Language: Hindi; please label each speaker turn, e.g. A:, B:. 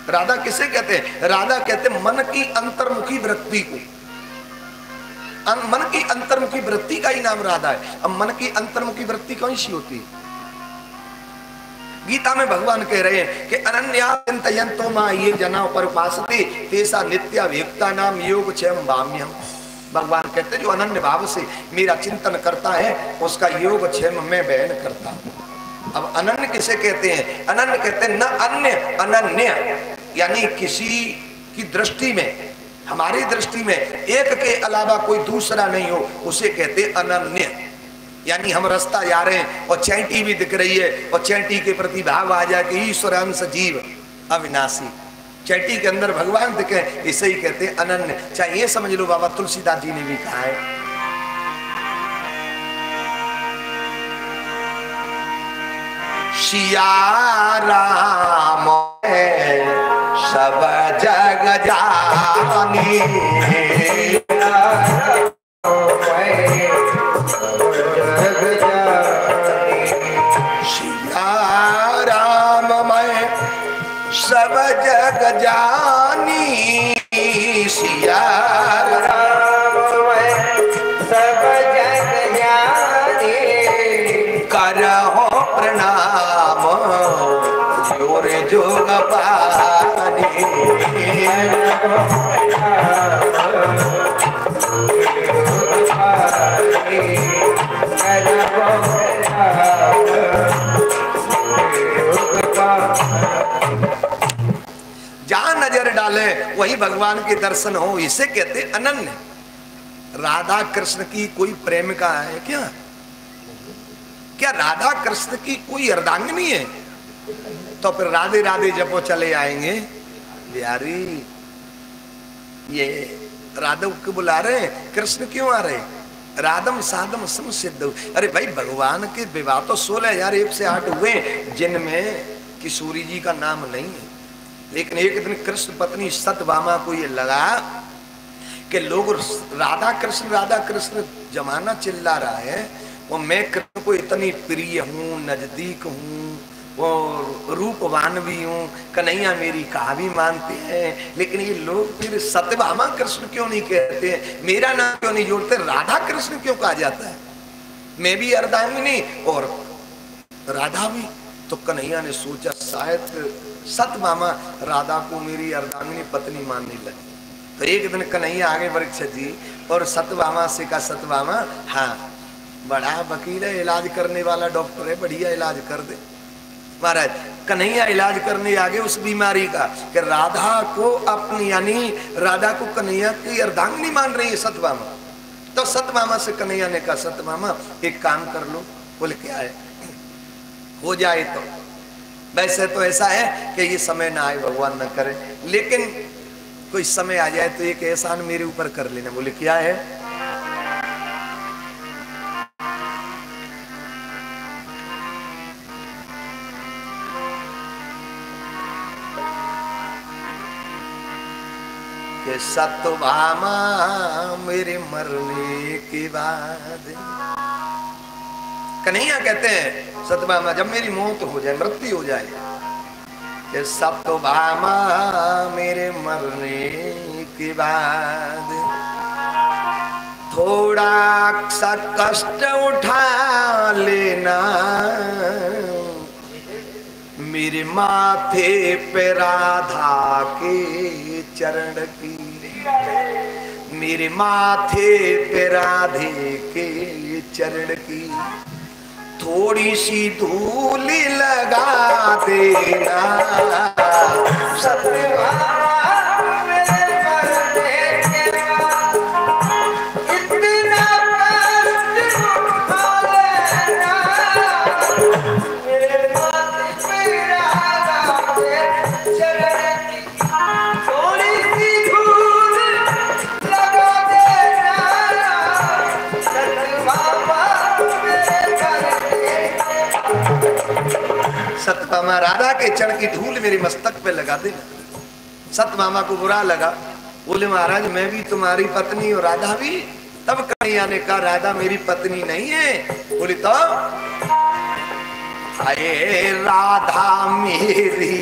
A: राधा किसे कहते हैं? राधा कहते हैं मन की अंतर्मुखी वृत्ति को। मन की अंतर्मुखी वृत्ति का ही नाम राधा है। अब मन की अंतर्मुखी वृत्ति कौन सी होती है? गीता में भगवान कह रहे हैं कि अनन्या चिंतयन्तो मां ये जना पर उपासते तेसा नित्याभियुक्ता नाम योग क्षयम भाम्यम। भगवान कहते हैं जो अनन्य भाव से मेरा चिंतन करता है उसका योग क्षेम में बयान करता हूं। अब अनन्य किसे कहते हैं? अनन्य कहते हैं न अन्य, अनन्य यानी किसी की दृष्टि में, हमारी दृष्टि में एक के अलावा कोई दूसरा नहीं हो, उसे कहते अनन्य। यानी हम रास्ता जा रहे हैं और चैंटी भी दिख रही है और चैंटी के प्रति भाव आ जाए कि ईश्वर अंश जीव अविनाशी, चैंटी के अंदर भगवान दिखे, इसे ही कहते हैं अनन्य। चाहे ये समझ लो बाबा तुलसीदास जी ने भी कहा है, सिया राम सब जग जानी, सिया राम मैं सब जग जानी, सिया राम मैं सब जग जानी, करहो प्रणाम जोर जोग पानी, जहां नजर डाले वही भगवान के दर्शन हो, इसे कहते अनन्य। राधा कृष्ण की कोई प्रेमिका है क्या? क्या राधा कृष्ण की कोई अर्धांगिनी है? तो फिर राधे राधे जपो चले आएंगे। बिहारी ये राधा को बुला रहे हैं, कृष्ण क्यों आ रहे? राधम साधम सम सिद्ध। अरे भाई भगवान के विवाह तो 16,001 हुए जिनमें किशोरी जी का नाम नहीं है। लेकिन एक दिन कृष्ण पत्नी सत्यभामा को ये लगा कि लोग राधा कृष्ण जमाना चिल्ला रहा है और मैं कृष्ण को इतनी प्रिय हूँ, नजदीक हूँ, वो रूपवान भी हूँ, कन्हैया मेरी कहा भी मानते हैं, लेकिन ये लोग फिर सत्यभामा कृष्ण क्यों नहीं कहते हैं, मेरा नाम क्यों नहीं जोड़ते, राधा कृष्ण क्यों कहा जाता है? मैं भी अर्धांगिनी और राधा भी। तो कन्हैया ने सोचा शायद सत्यभामा राधा को मेरी अर्धांगिनी पत्नी मानने लगी। तो एक दिन कन्हैया आगे परीक्षित जी और सत्यभामा से कहा, सत्यभामा हाँ बड़ा वकील है, इलाज करने वाला डॉक्टर है, बढ़िया इलाज कर दे। महाराज कन्हैया इलाज करने आगे उस बीमारी का कि राधा को अपनी यानी राधा को कन्हैया की अर्धांगिनी मान रही है सत्यभामा। तो सत्यभामा से कन्हैया ने कहा, सत्यभामा एक काम कर लो। बोले क्या है? हो जाए तो वैसे तो ऐसा है कि ये समय ना आए, भगवान न करे, लेकिन कोई समय आ जाए तो एक एहसान मेरे ऊपर कर लेना। बोले क्या है? कि सत्यभामा मेरे मरने के बाद, कन्हैया कहते हैं सत्यभामा जब मेरी मौत हो जाए, मृत्यु हो जाए, कि सत्यभामा मेरे मरने के बाद थोड़ा सा कष्ट उठा लेना, मेरे माथे पे राधा के चरण की, मेरे माथे पे राधे के चरण की थोड़ी सी धूल लगा देना, सत्यभामा सत्यभामा राधा के चरण की धूल मेरे मस्तक पे लगा देना। सत्यभामा को बुरा लगा, बोले महाराज मैं भी तुम्हारी पत्नी और राधा भी। तब कन्हैया ने कहा राधा मेरी पत्नी नहीं है। बोली तो अरे राधा मेरी